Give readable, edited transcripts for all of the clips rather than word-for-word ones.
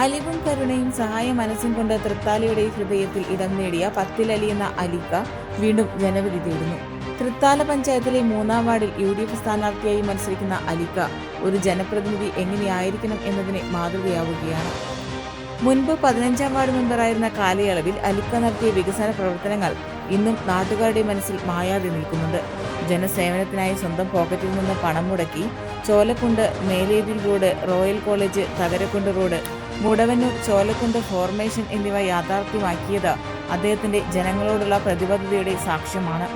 അലിവും കരുണയും സഹായ മനസ്സും കൊണ്ട് തൃത്താലയുടെ ഹൃദയത്തിൽ ഇടം നേടിയ പത്തിലലി എന്ന അലിക്ക വീണ്ടും ജനവിധി തേടുന്നു. തൃത്താല പഞ്ചായത്തിലെ 3-ാം വാർഡിൽ UDF സ്ഥാനാർത്ഥിയായി മത്സരിക്കുന്ന അലിക്ക ഒരു ജനപ്രതിനിധി എങ്ങനെയായിരിക്കണം എന്നതിന് മാതൃകയാവുകയാണ്. മുൻപ് 15-ാം വാർഡ് മെമ്പറായിരുന്ന കാലയളവിൽ അലിക്ക നടത്തിയ വികസന പ്രവർത്തനങ്ങൾ ഇന്നും നാട്ടുകാരുടെ മനസ്സിൽ മായാതെ നിൽക്കുന്നുണ്ട്. ജനസേവനത്തിനായി സ്വന്തം പോക്കറ്റിൽ നിന്ന് പണം മുടക്കി Cholakkund Melethil road, royal college, Thakarakkund road, Mudavannur, Cholakkund formation എന്നിവ യാഥാർത്ഥ്യമാക്കിയത് അദ്ദേഹത്തിന്റെ ജനങ്ങളോടുള്ള പ്രതിബദ്ധതയുടെ സാക്ഷ്യമാണ്.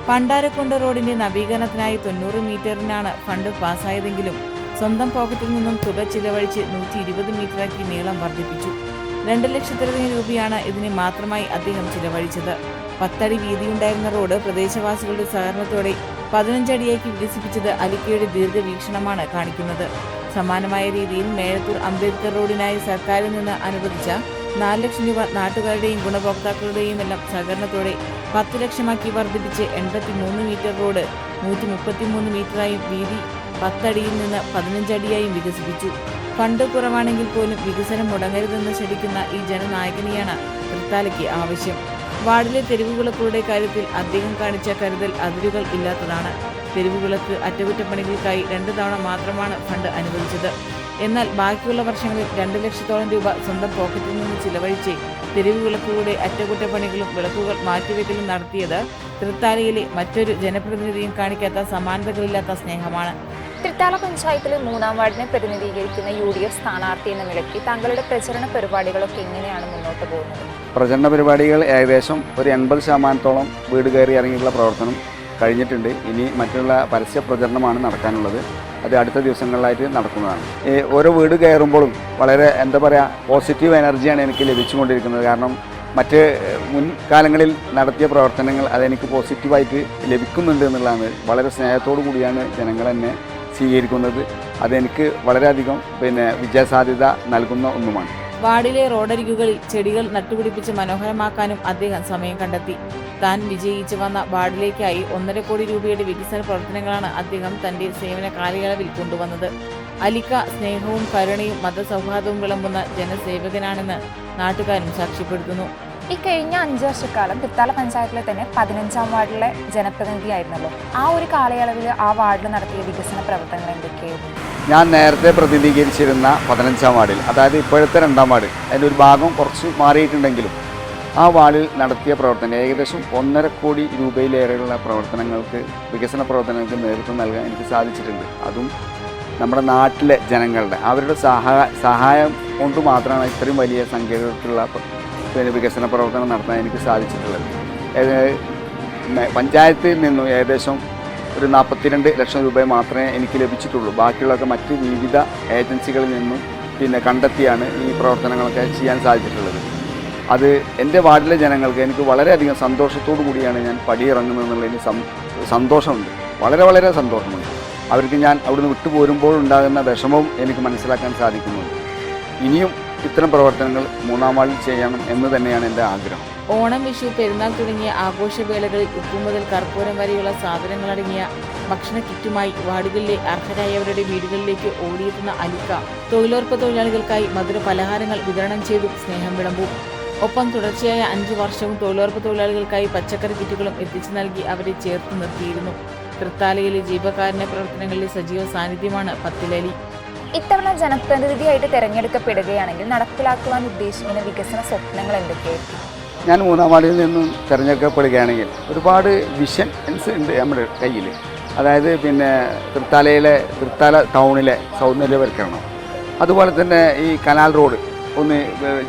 പണ്ടാരക്കുണ്ട് റോഡിന്റെ നവീകരണത്തിനായി 90 മീറ്ററിനാണ് ഫണ്ട് പാസ്സായതെങ്കിലും സ്വന്തം പോക്കറ്റിൽ നിന്നും തുക ചിലവഴിച്ച് 120 മീറ്ററാക്കി നീളം വർദ്ധിപ്പിച്ചു. 2 ലക്ഷത്തിലധികം രൂപയാണ് ഇതിന് മാത്രമായി അദ്ദേഹം ചിലവഴിച്ചത്. 10 അടി വീതിയുണ്ടായിരുന്ന റോഡ് പ്രദേശവാസികളുടെ സഹകരണത്തോടെ 15 അടിയാക്കി വികസിപ്പിച്ചത് അലിക്കയുടെ ദീർഘവീക്ഷണമാണ് കാണിക്കുന്നത്. സമാനമായ രീതിയിൽ മേഴത്തൂർ അംബേദ്കർ റോഡിനായി സർക്കാരിൽ നിന്ന് അനുവദിച്ച 4 ലക്ഷം രൂപ നാട്ടുകാരുടെയും ഗുണഭോക്താക്കളുടെയും എല്ലാം സഹകരണത്തോടെ 10 ലക്ഷമാക്കി വർദ്ധിപ്പിച്ച് 83 മീറ്റർ റോഡ് 133 മീറ്ററായും വീതി 10 അടിയിൽ നിന്ന് 15 അടിയായും വികസിപ്പിച്ചു. ഫണ്ട് കുറവാണെങ്കിൽ പോലും വികസനം മുടങ്ങരുതെന്ന് ശഠിക്കുന്ന ഈ ജനനായകനെയാണ് തൃത്താലയ്ക്ക് ആവശ്യം. വാർഡിലെ തെരുവുവിളക്കുകളുടെ കാര്യത്തിൽ അദ്ദേഹം കാണിച്ച കരുതൽ അതിരുകൾ ഇല്ലാത്തതാണ്. തെരുവുവിളക്ക് അറ്റകുറ്റപ്പണികൾക്കായി 2 തവണ മാത്രമാണ് ഫണ്ട് അനുവദിച്ചത്. എന്നാൽ ബാക്കിയുള്ള വർഷങ്ങളിൽ 2 ലക്ഷത്തോളം രൂപ സ്വന്തം പോക്കറ്റിൽ നിന്ന് ചിലവഴിച്ച് തെരുവുവിളക്കുകളുടെ അറ്റകുറ്റപ്പണികളും വിളക്കുകൾ മാറ്റിവെക്കലും നടത്തിയത് തൃത്താലയിലെ മറ്റൊരു ജനപ്രതിനിധിയും കാണിക്കാത്ത സമാനതകളില്ലാത്ത സ്നേഹമാണ്. തൃത്താല പഞ്ചായത്തിലെ 3-ാം വാർഡിനെ പ്രതിനിധീകരിക്കുന്ന UDF സ്ഥാനാർത്ഥി എന്ന നിലയ്ക്ക് തങ്ങളുടെ പ്രചരണ പരിപാടികളൊക്കെ എങ്ങനെയാണ് മുന്നോട്ട് പോകുന്നത്? പ്രചരണ പരിപാടികൾ ഏകദേശം ഒരു 80% വീട് കയറി ഇറങ്ങിയുള്ള പ്രവർത്തനം കഴിഞ്ഞിട്ടുണ്ട്. ഇനി മറ്റുള്ള പരസ്യ പ്രചരണമാണ് നടക്കാനുള്ളത്. അത് അടുത്ത ദിവസങ്ങളിലായിട്ട് നടക്കുന്നതാണ്. ഓരോ വീട് കയറുമ്പോഴും വളരെ പോസിറ്റീവ് എനർജിയാണ് എനിക്ക് ലഭിച്ചുകൊണ്ടിരിക്കുന്നത്. കാരണം മറ്റ് മുൻകാലങ്ങളിൽ നടത്തിയ പ്രവർത്തനങ്ങൾ അതെനിക്ക് പോസിറ്റീവായിട്ട് ലഭിക്കുന്നുണ്ട് എന്നുള്ളതാണ്. വളരെ സ്നേഹത്തോടു കൂടിയാണ് ജനങ്ങൾ എന്നെ സ്വീകരിക്കുന്നത്. അതെനിക്ക് വളരെയധികം വിജയസാധ്യത നൽകുന്ന ഒന്നുമാണ്. വാർഡിലെ റോഡരികുകളിൽ ചെടികൾ നട്ടുപിടിപ്പിച്ച് മനോഹരമാക്കാനും അദ്ദേഹം സമയം കണ്ടെത്തി. താൻ വിജയിച്ചു വന്ന വാർഡിലേക്കായി 1.5 കോടി രൂപയുടെ വികസന പ്രവർത്തനങ്ങളാണ് അദ്ദേഹം തന്റെ സേവന കാലയളവിൽ കൊണ്ടുവന്നത്. അലിക്ക സ്നേഹവും കരുണയും മതസൗഹാർദ്ദവും വിളമ്പുന്ന ജനസേവകനാണെന്ന് നാട്ടുകാരും സാക്ഷ്യപ്പെടുത്തുന്നു. ഈ കഴിഞ്ഞ 5 വർഷക്കാലം തൃത്താല പഞ്ചായത്തിലെ തന്നെ 15-ാം വാർഡിലെ ജനപ്രതിനിധിയായിരുന്നല്ലോ. ആ ഒരു കാലയളവിൽ ആ വാർഡിൽ നടത്തിയ വികസന പ്രവർത്തനങ്ങൾ എന്തൊക്കെയായിരുന്നു? ഞാൻ നേരത്തെ പ്രതിനിധീകരിച്ചിരുന്ന 15-ാം വാർഡിൽ, അതായത് ഇപ്പോഴത്തെ 2-ാം വാർഡ്, അതിൻ്റെ ഒരു ഭാഗം കുറച്ച് മാറിയിട്ടുണ്ടെങ്കിലും ആ വാർഡിൽ നടത്തിയ പ്രവർത്തനം ഏകദേശം 1.5 കോടി രൂപയിലേറെയുള്ള പ്രവർത്തനങ്ങൾക്ക്, വികസന പ്രവർത്തനങ്ങൾക്ക് നേതൃത്വം നൽകാൻ എനിക്ക് സാധിച്ചിട്ടുണ്ട്. അതും നമ്മുടെ നാട്ടിലെ ജനങ്ങളുടെ അവരുടെ സഹായം കൊണ്ട് മാത്രമാണ് ഇത്രയും വലിയ സംഖ്യകൾക്കുള്ള വികസന പ്രവർത്തനം നടത്താൻ എനിക്ക് സാധിച്ചിട്ടുള്ളത്. പഞ്ചായത്തിൽ നിന്നും ഏകദേശം ഒരു 42 ലക്ഷം രൂപ മാത്രമേ എനിക്ക് ലഭിച്ചിട്ടുള്ളൂ. ബാക്കിയുള്ളതൊക്കെ മറ്റ് വിവിധ ഏജൻസികളിൽ നിന്നും കണ്ടെത്തിയാണ് ഈ പ്രവർത്തനങ്ങളൊക്കെ ചെയ്യാൻ സാധിച്ചിട്ടുള്ളത്. അത് എൻ്റെ വാർഡിലെ ജനങ്ങൾക്ക് എനിക്ക് വളരെയധികം സന്തോഷത്തോടു കൂടിയാണ് ഞാൻ പടിയിറങ്ങുന്നതെന്നുള്ളതിന് സന്തോഷമുണ്ട്. വളരെ സന്തോഷമുണ്ട്. അവർക്ക് ഞാൻ അവിടുന്ന് വിട്ടുപോരുമ്പോൾ ഉണ്ടാകുന്ന വിഷമവും എനിക്ക് മനസ്സിലാക്കാൻ സാധിക്കുന്നുണ്ട്. ഇനിയും ഇത്തരം പ്രവർത്തനങ്ങൾ 3-ാം വാർഡിൽ ചെയ്യണം എന്ന് തന്നെയാണ് എൻ്റെ ആഗ്രഹം. ഓണം, വിഷു, പെരുന്നാൾ തുടങ്ങിയ ആഘോഷവേളകളിൽ ഉപ്പു മുതൽ കർപ്പൂരം വരെയുള്ള സാധനങ്ങളടങ്ങിയ ഭക്ഷണ കിറ്റുമായി വാർഡുകളിലെ അർഹരായവരുടെ വീടുകളിലേക്ക് ഓടിയെത്തുന്ന അലിക്ക തൊഴിലുറപ്പ് തൊഴിലാളികൾക്കായി മധുര പലഹാരങ്ങൾ വിതരണം ചെയ്തു സ്നേഹം വിളമ്പും. ഒപ്പം തുടർച്ചയായ 5 വർഷവും തൊഴിലുറപ്പ് തൊഴിലാളികൾക്കായി പച്ചക്കറി കിറ്റുകളും എത്തിച്ചു നൽകി അവരെ ചേർത്ത് നിർത്തിയിരുന്നു. തൃത്താലയിലെ ജീവകാരുണ്യ പ്രവർത്തനങ്ങളിലെ സജീവ സാന്നിധ്യമാണ് പത്തിലലി. ഇത്തവണ ജനപ്രതിനിധിയായിട്ട് തിരഞ്ഞെടുക്കപ്പെടുകയാണെങ്കിൽ നടപ്പിലാക്കുവാൻ ഉദ്ദേശിക്കുന്ന വികസന സ്വപ്നങ്ങൾ എന്തൊക്കെയായിരിക്കും? ഞാൻ 3-ാം വാർഡിൽ നിന്നും തിരഞ്ഞെടുക്കപ്പെടുകയാണെങ്കിൽ ഒരുപാട് വിഷൻസ് ഉണ്ട് നമ്മുടെ കയ്യിൽ. അതായത് തൃത്താല ടൗണിലെ സൗന്ദര്യവൽക്കരണം, അതുപോലെ തന്നെ ഈ കനാൽ റോഡ് ഒന്ന്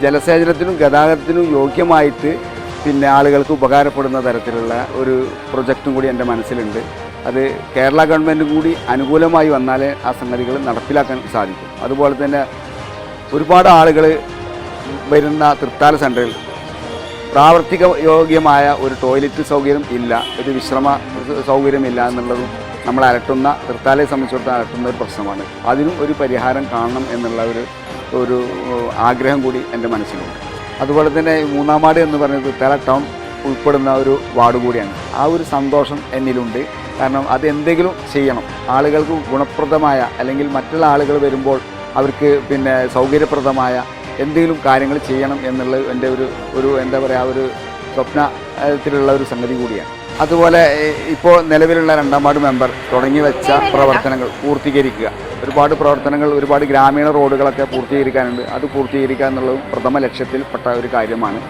ജലസേചനത്തിനും ഗതാഗതത്തിനും യോഗ്യമായിട്ട് ആളുകൾക്ക് ഉപകാരപ്പെടുന്ന തരത്തിലുള്ള ഒരു പ്രൊജക്റ്റും കൂടി എൻ്റെ മനസ്സിലുണ്ട്. അത് കേരള ഗവൺമെൻറ് കൂടി അനുകൂലമായി വന്നാലേ ആ സംഗതികൾ നടപ്പിലാക്കാൻ സാധിക്കും. അതുപോലെ തന്നെ ഒരുപാട് ആളുകൾ വരുന്ന തൃത്താല സെൻറ്ററിൽ പ്രാവർത്തിക യോഗ്യമായ ഒരു ടോയ്ലറ്റ് സൗകര്യം ഇല്ല, ഒരു വിശ്രമ സൗകര്യമില്ല എന്നുള്ളതും നമ്മൾ തൃത്താലയെ സംബന്ധിച്ചിടത്തോളം അലട്ടുന്ന ഒരു പ്രശ്നമാണ്. അതിനും ഒരു പരിഹാരം കാണണം എന്നുള്ള ഒരു ആഗ്രഹം കൂടി എൻ്റെ മനസ്സിലുണ്ട്. അതുപോലെ തന്നെ 3-ാം വാർഡ് എന്ന് പറയുന്നത് തൃത്താല ടൗൺ ഉൾപ്പെടുന്ന ഒരു വാർഡ് കൂടിയാണ്. ആ ഒരു സന്തോഷം എന്നിലുണ്ട്. കാരണം അതെന്തെങ്കിലും ചെയ്യണം, ആളുകൾക്ക് ഗുണപ്രദമായ അല്ലെങ്കിൽ മറ്റുള്ള ആളുകൾ വരുമ്പോൾ അവർക്ക് സൗകര്യപ്രദമായ എന്തെങ്കിലും കാര്യങ്ങൾ ചെയ്യണം എന്നുള്ളത് എൻ്റെ ഒരു എന്താ പറയുക ഒരു സ്വപ്നത്തിലുള്ള ഒരു സംഗതി കൂടിയാണ്. അതുപോലെ ഇപ്പോൾ നിലവിലുള്ള 2ാം വാർഡ് മെമ്പർ തുടങ്ങി വെച്ച പ്രവർത്തനങ്ങൾ പൂർത്തീകരിക്കുക. ഒരുപാട് പ്രവർത്തനങ്ങൾ, ഒരുപാട് ഗ്രാമീണ റോഡുകളൊക്കെ പൂർത്തീകരിക്കാനുണ്ട്. അത് പൂർത്തീകരിക്കുക എന്നുള്ളതും പ്രഥമ ലക്ഷ്യത്തിൽപ്പെട്ട ഒരു കാര്യമാണ്.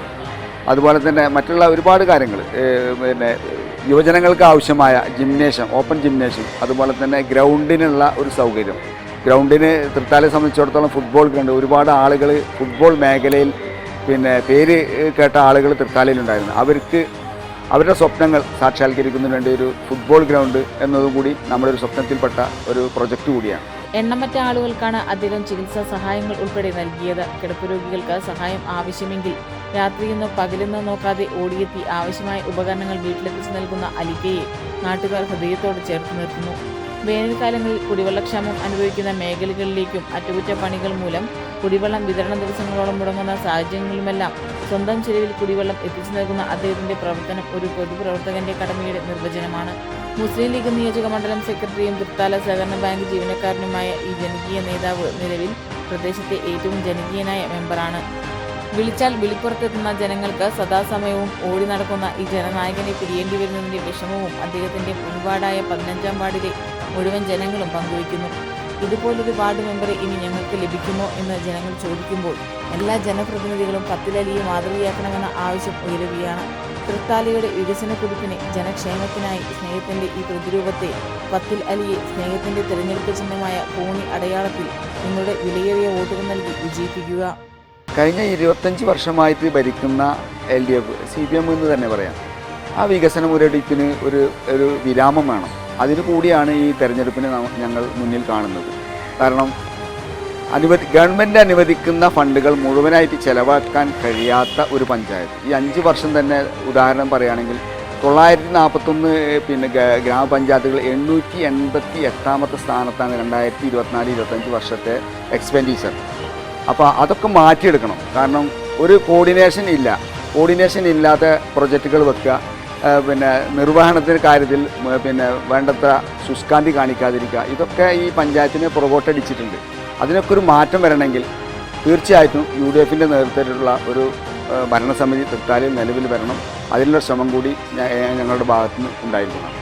അതുപോലെ തന്നെ മറ്റുള്ള ഒരുപാട് കാര്യങ്ങൾ, പിന്നെ യുവജനങ്ങൾക്ക് ആവശ്യമായ ജിംനേഷ്യം, ഓപ്പൺ ജിംനേഷ്യം, അതുപോലെ തന്നെ ഗ്രൗണ്ടിനുള്ള ഒരു സൗകര്യം. ഗ്രൗണ്ടിന് തൃത്താലയെ സംബന്ധിച്ചിടത്തോളം ഫുട്ബോൾ ഗ്രൗണ്ട്, ഒരുപാട് ആളുകൾ ഫുട്ബോൾ മേഖലയിൽ പിന്നെ പേര് കേട്ട ആളുകൾ തൃത്താലയിലുണ്ടായിരുന്നു. അവരുടെ സ്വപ്നങ്ങൾ സാക്ഷാത്കരിക്കുന്നതിന് വേണ്ടി ഒരു ഫുട്ബോൾ ഗ്രൗണ്ട് എന്നതും കൂടി നമ്മുടെ ഒരു സ്വപ്നത്തിൽപ്പെട്ട ഒരു പ്രൊജക്റ്റ് കൂടിയാണ്. എണ്ണമറ്റ ആളുകൾക്കാണ് അദ്ദേഹം ചികിത്സാ സഹായങ്ങൾ ഉൾപ്പെടെ നൽകിയത്. കിടപ്പ് രോഗികൾക്ക് സഹായം ആവശ്യമെങ്കിൽ രാത്രിയെന്നോ പകലെന്നോ നോക്കാതെ ഓടിയെത്തി ആവശ്യമായ ഉപകരണങ്ങൾ വീട്ടിലെത്തിച്ച് നൽകുന്ന അലിക്കയെ നാട്ടുകാർ ഹൃദയത്തോട് ചേർത്ത് നിർത്തുന്നു. വേനൽക്കാലങ്ങളിൽ കുടിവെള്ളക്ഷാമം അനുഭവിക്കുന്ന മേഖലകളിലേക്കും അറ്റകുറ്റപ്പണികൾ മൂലം കുടിവെള്ളം വിതരണ ദിവസങ്ങളോളം മുടങ്ങുന്ന സാഹചര്യങ്ങളിലുമെല്ലാം സ്വന്തം ചെലവിൽ കുടിവെള്ളം എത്തിച്ചു നൽകുന്ന അദ്ദേഹത്തിന്റെ പ്രവർത്തനം ഒരു പൊതുപ്രവർത്തകന്റെ കടമയുടെ നിർവചനമാണ്. മുസ്ലിം ലീഗ് നിയോജക മണ്ഡലം സെക്രട്ടറിയും തൃത്താല സഹകരണ ബാങ്ക് ജീവനക്കാരനുമായ ഈ ജനകീയ നേതാവ് നിലവിൽ പ്രദേശത്തെ ഏറ്റവും ജനകീയനായ മെമ്പറാണ്. വിളിച്ചാൽ വിളിപ്പുറത്തെത്തുന്ന ജനങ്ങൾക്ക് സദാസമയവും ഓടി നടക്കുന്ന ഈ ജനനായകനെ പിരിയേണ്ടി വരുന്നതിന്റെ വിഷമവും അദ്ദേഹത്തിന്റെ മുൻവാർഡായ 15ാം വാർഡിലെ മുഴുവൻ ജനങ്ങളും പങ്കുവയ്ക്കുന്നു. ഇതുപോലൊരു വാർഡ് മെമ്പറെ ഇനി ഞങ്ങൾക്ക് ലഭിക്കുമോ എന്ന് ജനങ്ങൾ ചോദിക്കുമ്പോൾ എല്ലാ ജനപ്രതിനിധികളും പത്തിൽ അലിയെ മാതൃകയാക്കണമെന്ന ആവശ്യം ഉയരുകയാണ്. തൃത്താലയുടെ വികസന കുതിപ്പിന് ജനക്ഷേമത്തിനായി സ്നേഹത്തിന്റെ ഈ പ്രതിരൂപത്തെ പത്തിൽ അലിയെ സ്നേഹത്തിന്റെ തിരഞ്ഞെടുപ്പ് ചിഹ്നമായ കോണി അടയാളത്തിൽ നിങ്ങളുടെ വിലയേറിയ വോട്ടുകൾ നൽകി വിജയിപ്പിക്കുക. കഴിഞ്ഞ 25 വർഷമായിട്ട് ഭരിക്കുന്ന LDF CPM എന്ന് തന്നെ പറയാം. ആ വികസന മുരടിപ്പിന് ഒരു വിരാമം വേണം. അതിനു കൂടിയാണ് ഈ തെരഞ്ഞെടുപ്പിനെ ഞങ്ങൾ മുന്നിൽ കാണുന്നത്. കാരണം ഗവൺമെൻറ് അനുവദിക്കുന്ന ഫണ്ടുകൾ മുഴുവനായിട്ട് ചെലവാക്കാൻ കഴിയാത്ത ഒരു പഞ്ചായത്ത്. ഈ 5 വർഷം തന്നെ ഉദാഹരണം പറയുകയാണെങ്കിൽ 941 പിന്നെ ഗ്രാമപഞ്ചായത്തുകൾ 888ാമത്തെ സ്ഥാനത്താണ് 2024-25 വർഷത്തെ എക്സ്പെൻഡിച്ചർ. അപ്പോൾ അതൊക്കെ മാറ്റിയെടുക്കണം. കാരണം ഒരു കോർഡിനേഷൻ ഇല്ലാത്ത പ്രൊജക്റ്റുകൾ വെക്കുക, പിന്നെ നിർവഹണത്തിൻ്റെ കാര്യത്തിൽ പിന്നെ വേണ്ടത്ര ശുഷ്കാന്തി കാണിക്കാതിരിക്കുക, ഇതൊക്കെ ഈ പഞ്ചായത്തിനെ പുറകോട്ടടിച്ചിട്ടുണ്ട്. അതിനൊക്കെ ഒരു മാറ്റം വരണമെങ്കിൽ തീർച്ചയായിട്ടും UDFൻ്റെ നേതൃത്വത്തിലുള്ള ഒരു ഭരണസമിതി തൃത്താലയിൽ നിലവിൽ വരണം. അതിനുള്ള ശ്രമം കൂടി ഞങ്ങളുടെ ഭാഗത്തുനിന്ന് ഉണ്ടായിരിക്കണം.